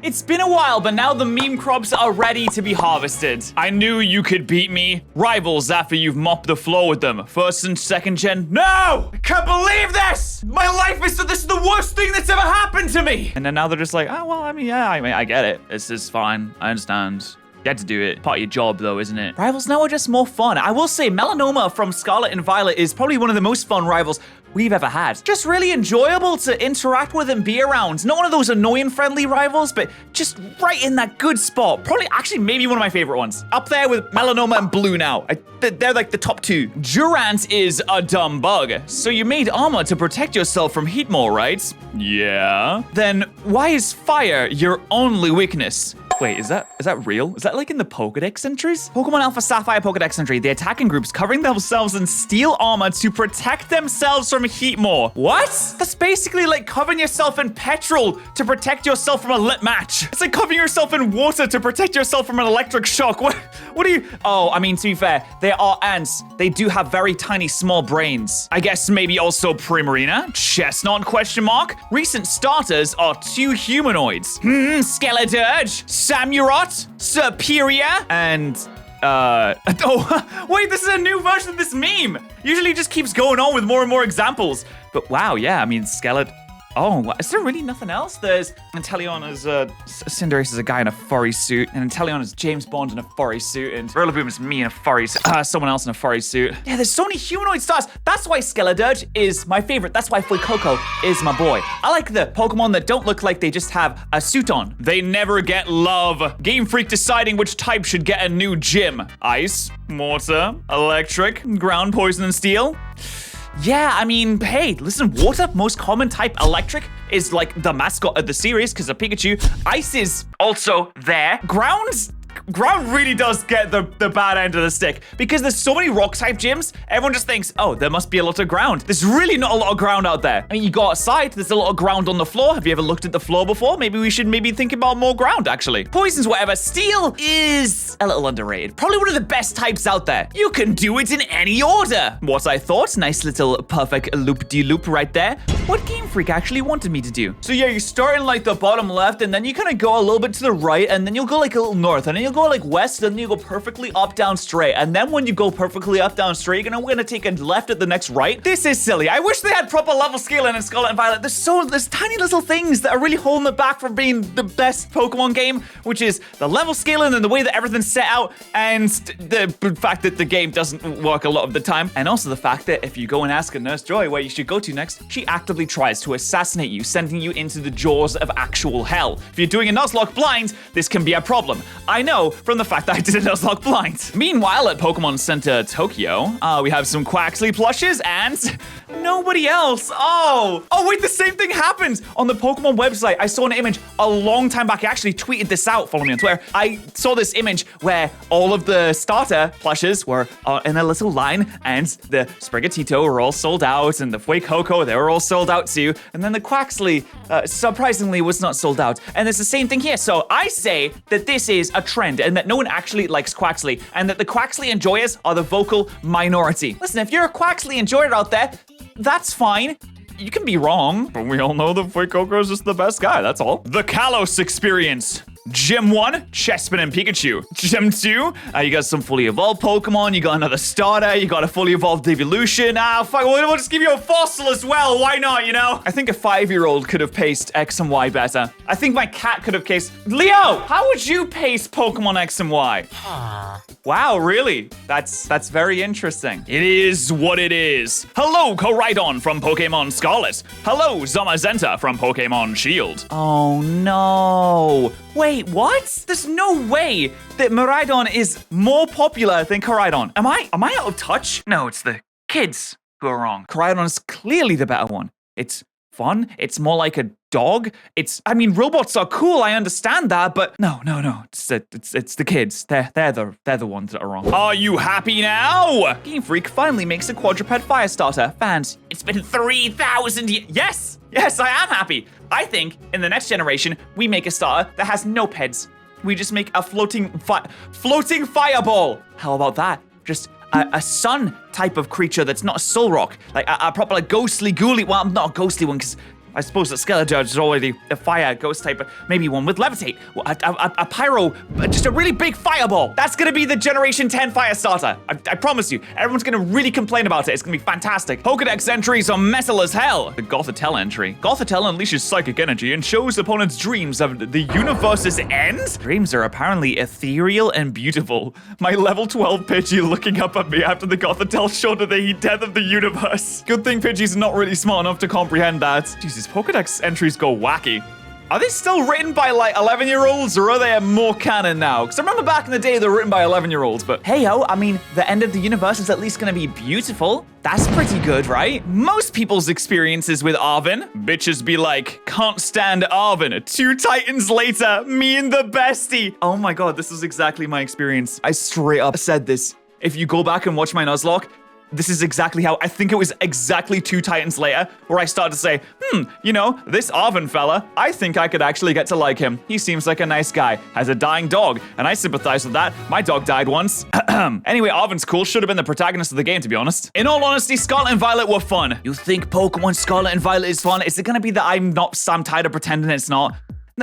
It's been a while, but now the meme crops are ready to be harvested. I knew you could beat me. Rivals after you've mopped the floor with them. First and second gen. No! I can't believe this! My life is this is the worst thing that's ever happened to me! And then now they're just like, oh, well, I mean, I get it. This is fine. I understand. You had to do it. Part of your job, though, isn't it? Rivals now are just more fun. I will say, Melanoma from Scarlet and Violet is probably one of the most fun rivals we've ever had. Just really enjoyable to interact with and be around. Not one of those annoying friendly rivals, but just right in that good spot. Probably, actually, maybe one of my favorite ones. Up there with Melanoma and Blue now. They're like the top two. Durant is a dumb bug. So you made armor to protect yourself from heat more, right? Yeah. Then why is fire your only weakness? Wait, is that real? Is that like in the Pokedex entries? Pokemon Alpha Sapphire Pokedex entry. The attacking groups covering themselves in steel armor to protect themselves from heat more. What? That's basically like covering yourself in petrol to protect yourself from a lit match. It's like covering yourself in water to protect yourself from an electric shock. What are you? Oh, I mean, to be fair, they are ants. They do have very tiny, small brains. I guess maybe also Primarina, Chestnut question mark. Recent starters are 2 humanoids. Skeleturge, Samurott, Superior, and oh, wait, this is a new version of this meme. Usually it just keeps going on with more and more examples. But wow, yeah, I mean, Oh, is there really nothing else? There's Inteleon as Cinderace is a guy in a furry suit, and Inteleon is James Bond in a furry suit, and Rillaboom is me in a furry suit. Someone else in a furry suit. Yeah, there's so many humanoid stars. That's why Skeleturge is my favorite. That's why Fuecoco is my boy. I like the Pokemon that don't look like they just have a suit on. They never get love. Game Freak deciding which type should get a new gym. Ice, water, electric, ground, poison, and steel. Yeah, I mean, hey, listen, water, most common type. Electric is like the mascot of the series because of Pikachu. Ice is also there. Ground really does get the bad end of the stick because there's so many rock type gyms. Everyone just thinks, oh, there must be a lot of ground. There's really not a lot of ground out there. I mean, you go outside, there's a lot of ground on the floor. Have you ever looked at the floor before? Maybe we should think about more ground, actually. Poisons, whatever. Steel is a little underrated. Probably one of the best types out there. You can do it in any order. What I thought, nice little perfect loop-de-loop right there. What Game Freak actually wanted me to do. So yeah, you start in like the bottom left, and then you kind of go a little bit to the right, and then you'll go like a little north, and then you'll go like west, and then you go perfectly up, down, straight. And then when you go perfectly up, down, straight, we're gonna take a left at the next right. This is silly. I wish they had proper level scaling in Scarlet and Violet. There's tiny little things that are really holding it back from being the best Pokemon game, which is the level scaling and the way that everything's set out, and the fact that the game doesn't work a lot of the time, and also the fact that if you go and ask a Nurse Joy where you should go to next, she actively tries to assassinate you, sending you into the jaws of actual hell. If you're doing a Nuzlocke blind, this can be a problem. I know from the fact that I did a Nuzlocke blind. Meanwhile, at Pokemon Center Tokyo, we have some Quaxly plushes and nobody else. Oh, wait, the same thing happened on the Pokemon website. I saw an image a long time back. I actually tweeted this out. Follow me on Twitter. I saw this image where all of the starter plushes were in a little line, and the Sprigatito were all sold out, and the Fuecoco, they were all sold out too. And then the Quaxly, surprisingly, was not sold out. And it's the same thing here. So I say that this is a trend, and that no one actually likes Quaxly, and that the Quaxly enjoyers are the vocal minority. Listen, if you're a Quaxly enjoyer out there, that's fine. You can be wrong, but we all know that Fuecoco is just the best guy, that's all. The Kalos experience. Gym 1, Chespin and Pikachu. Gym 2, you got some fully evolved Pokemon, you got another starter, you got a fully evolved evolution. Fuck, we'll just give you a fossil as well, why not, you know? I think a 5-year-old could have paced X and Y better. I think my cat could have paced... Leo, how would you pace Pokemon X and Y? Wow, really? That's very interesting. It is what it is. Hello, Koraidon from Pokemon Scarlet. Hello, Zamazenta from Pokemon Shield. Oh no. Wait, what? There's no way that Miraidon is more popular than Koraidon. Am I out of touch? No, it's the kids who are wrong. Koraidon is clearly the better one. It's fun. It's more like a dog. Robots are cool. I understand that, but no. It's the kids. They're the ones that are wrong. Are you happy now? Game Freak finally makes a quadruped fire starter. Fans, it's been 3,000 years. Yes, I am happy. I think in the next generation, we make a starter that has no peds. We just make a floating fireball. How about that? Just a sun type of creature that's not a soul rock. Like a proper ghostly ghouly, well, not a ghostly one because I suppose that Skeleturge is already a fire ghost type, but maybe one with levitate. A pyro, just a really big fireball. That's gonna be the Generation 10 fire starter. I promise you. Everyone's gonna really complain about it. It's gonna be fantastic. Pokedex entries are metal as hell. The Gothitelle entry. Gothitelle unleashes psychic energy and shows opponents dreams of the universe's end? Dreams are apparently ethereal and beautiful. My level 12 Pidgey looking up at me after the Gothitelle showed the heat death of the universe. Good thing Pidgey's not really smart enough to comprehend that. Jesus, Pokedex entries go wacky. Are they still written by like 11-year-olds or are they more canon now? Because I remember back in the day they were written by 11-year-olds, but hey-ho, I mean, the end of the universe is at least gonna be beautiful. That's pretty good, right? Most people's experiences with Arven, bitches be like, can't stand Arven. 2 Titans later, me and the bestie. Oh my God, this is exactly my experience. I straight up said this. If you go back and watch my Nuzlocke, this is exactly how, I think it was exactly 2 Titans later, where I started to say, you know, this Arven fella, I think I could actually get to like him. He seems like a nice guy, has a dying dog, and I sympathize with that. My dog died once. Anyway, Arven's cool, should have been the protagonist of the game, to be honest. In all honesty, Scarlet and Violet were fun. You think Pokemon Scarlet and Violet is fun? Is it gonna be that I'm tired of pretending it's not?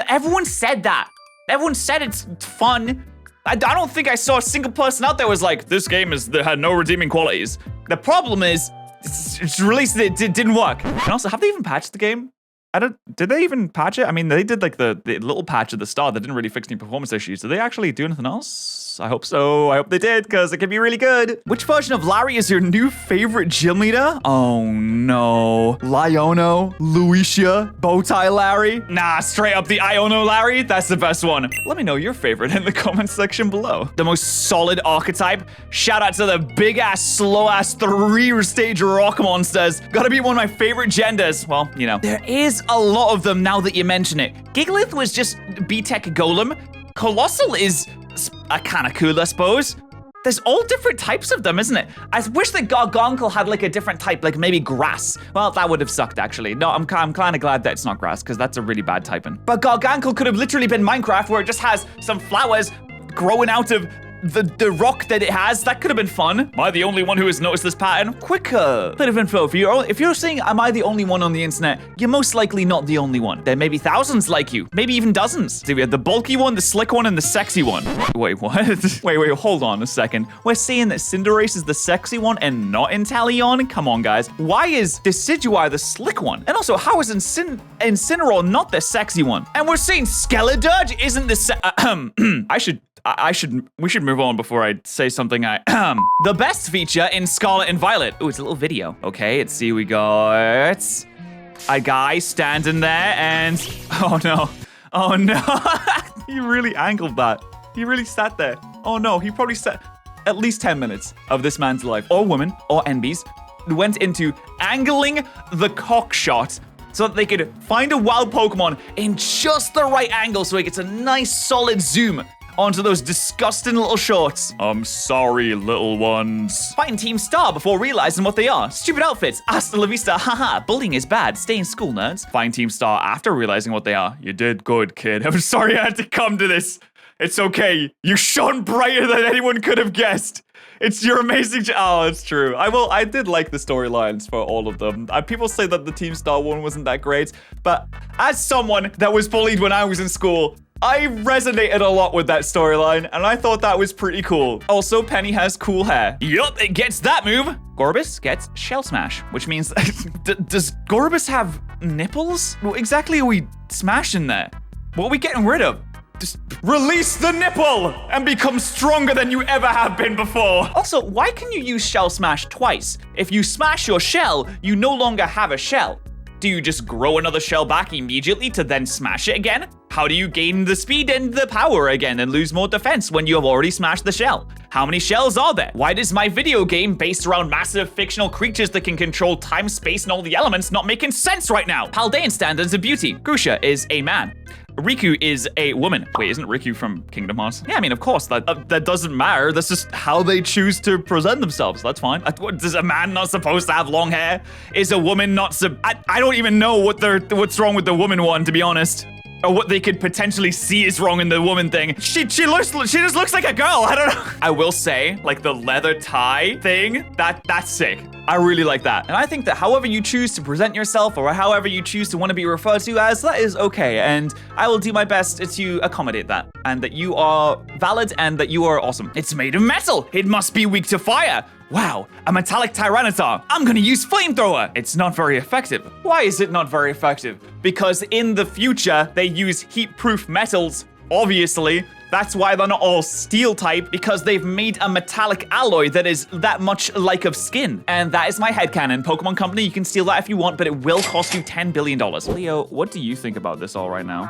Everyone said that. Everyone said it's fun. I don't think I saw a single person out there was like, this game had no redeeming qualities. The problem is, it's released, it didn't work. And also, have they even patched the game? Did they even patch it? I mean, they did like the little patch at the start that didn't really fix any performance issues. Did they actually do anything else? I hope so. I hope they did, because it could be really good. Which version of Larry is your new favorite gym leader? Oh no. Liono, Luigia, Bowtie Larry? Nah, straight up the Iono Larry. That's the best one. Let me know your favorite in the comments section below. The most solid archetype. Shout out to the big ass, slow ass 3-stage rock monsters. Gotta be one of my favorite genders. Well, you know, there is a lot of them now that you mention it. Gigalith was just B-Tech Golem. Colossal is kind of cool, I suppose. There's all different types of them, isn't it? I wish that Gargonkle had like a different type, like maybe grass. Well, that would have sucked actually. No, I'm kind of glad that it's not grass, because that's a really bad typing. But Gargonkle could have literally been Minecraft, where it just has some flowers growing out of the rock that it has. That could have been fun. Am I the only one who has noticed this pattern? Quicker bit of info. If you're saying, am I the only one on the internet? You're most likely not the only one. There may be thousands like you, maybe even dozens. So we have the bulky one, the slick one, and the sexy one. Wait, what? wait, hold on a second. We're saying that Cinderace is the sexy one and not Inteleon? Come on, guys. Why is Decidueye the slick one? And also, how is Incineroar not the sexy one? And we're saying Skeleturge isn't the we should move on before I say something The best feature in Scarlet and Violet. Oh, it's a little video. Okay, let's see, we got a guy standing there and, oh no. He really angled that. He really sat there. Oh no, he probably sat at least 10 minutes of this man's life, or woman, or NBs, went into angling the cock shot so that they could find a wild Pokemon in just the right angle so he gets a nice solid zoom onto those disgusting little shorts. I'm sorry, little ones. Fighting Team Star before realizing what they are. Stupid outfits. Hasta la vista. Haha. Bullying is bad. Stay in school, nerds. Fighting Team Star after realizing what they are. You did good, kid. I'm sorry I had to come to this. It's okay. You shone brighter than anyone could have guessed. It's your amazing. Oh, it's true. I did like the storylines for all of them. People say that the Team Star one wasn't that great, but as someone that was bullied when I was in school, I resonated a lot with that storyline, and I thought that was pretty cool. Also, Penny has cool hair. Yup, it gets that move. Gorbis gets Shell Smash, which means, does Gorbis have nipples? What exactly are we smashing there? What are we getting rid of? Just release the nipple and become stronger than you ever have been before. Also, why can you use Shell Smash twice? If you smash your shell, you no longer have a shell. Do you just grow another shell back immediately to then smash it again? How do you gain the speed and the power again and lose more defense when you have already smashed the shell? How many shells are there? Why does my video game based around massive fictional creatures that can control time, space, and all the elements not making sense right now? Paldean standards of beauty. Grusha is a man. Riku is a woman. Wait, isn't Riku from Kingdom Hearts? Yeah, I mean, of course, that doesn't matter. That's just how they choose to present themselves. That's fine. Is a man not supposed to have long hair? Is a woman not I don't even know what's wrong with the woman one, to be honest. or what they could potentially see is wrong in the woman thing. She just looks like a girl. I don't know. I will say, like the leather tie thing, that's sick. I really like that. And I think that however you choose to present yourself or however you choose to want to be referred to as, that is okay. And I will do my best to accommodate that. And that you are valid and that you are awesome. It's made of metal. It must be weak to fire. Wow, a metallic Tyranitar. I'm gonna use Flamethrower. It's not very effective. Why is it not very effective? Because in the future, they use heat-proof metals, obviously. That's why they're not all steel type, because they've made a metallic alloy that is that much like of skin. And that is my headcanon. Pokemon Company, you can steal that if you want, but it will cost you $10 billion. Leo, what do you think about this all right now?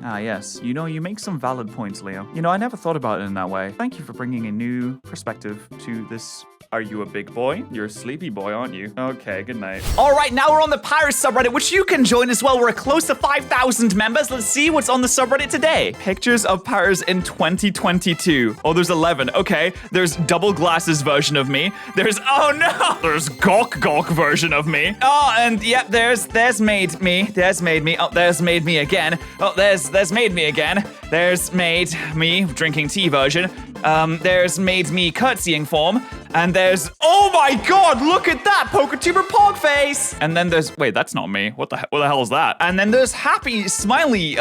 Ah, yes. You know, you make some valid points, Leo. You know, I never thought about it in that way. Thank you for bringing a new perspective to this. Are you a big boy? You're a sleepy boy, aren't you? Okay, good night. All right, now we're on the Patterrz subreddit, which you can join as well. We're close to 5,000 members. Let's see what's on the subreddit today. Pictures of Patterrz in 2022. Oh, there's 11. Okay, there's double glasses version of me. There's, oh no! There's Gawk version of me. Oh, and yep, there's made me. There's made me. Oh, there's made me again. Oh, there's made me again. There's made me drinking tea version. There's made me curtsying form. And there's, oh my god, look at that, PokeTuber Pog face. And then there's, wait, that's not me. What the hell is that? And then there's happy, smiley,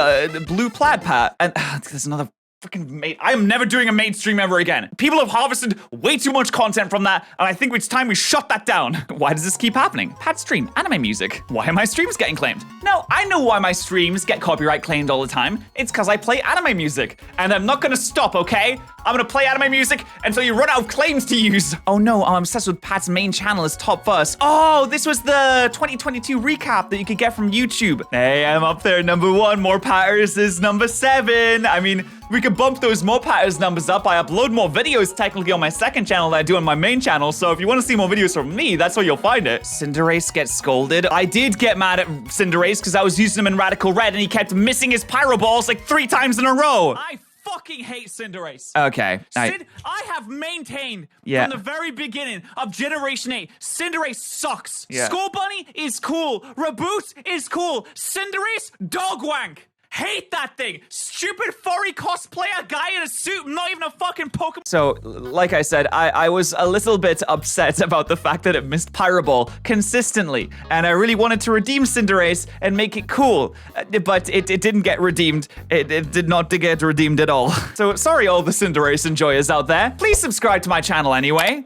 blue plaid Pat. And there's another freaking maid. I am never doing a maid stream ever again. People have harvested way too much content from that, and I think it's time we shut that down. Why does this keep happening? Pat stream, anime music. Why are my streams getting claimed? No, I know why my streams get copyright claimed all the time. It's because I play anime music, and I'm not gonna stop, okay? I'm gonna play anime music until you run out of claims to use. Oh no, I'm obsessed with Pat's main channel as top first. Oh, this was the 2022 recap that you could get from YouTube. Hey, I'm up there, number 1. More Patterrz is number 7. I mean, we could bump those more Patterrz numbers up. I upload more videos technically on my second channel than I do on my main channel. So if you want to see more videos from me, that's where you'll find it. Cinderace gets scolded. I did get mad at Cinderace because I was using him in Radical Red and he kept missing his Pyro Balls like 3 times in a row. I fucking hate Cinderace. Okay. I have maintained from the very beginning of Generation 8, Cinderace sucks. Yeah. Skull Bunny is cool. Reboot is cool. Cinderace, dog wank. Hate that thing. Stupid furry cosplayer guy in a suit, not even a fucking Pokemon. So, like I said, I was a little bit upset about the fact that it missed Pyro Ball consistently. And I really wanted to redeem Cinderace and make it cool. But it didn't get redeemed. It did not get redeemed at all. So, sorry all the Cinderace enjoyers out there. Please subscribe to my channel anyway.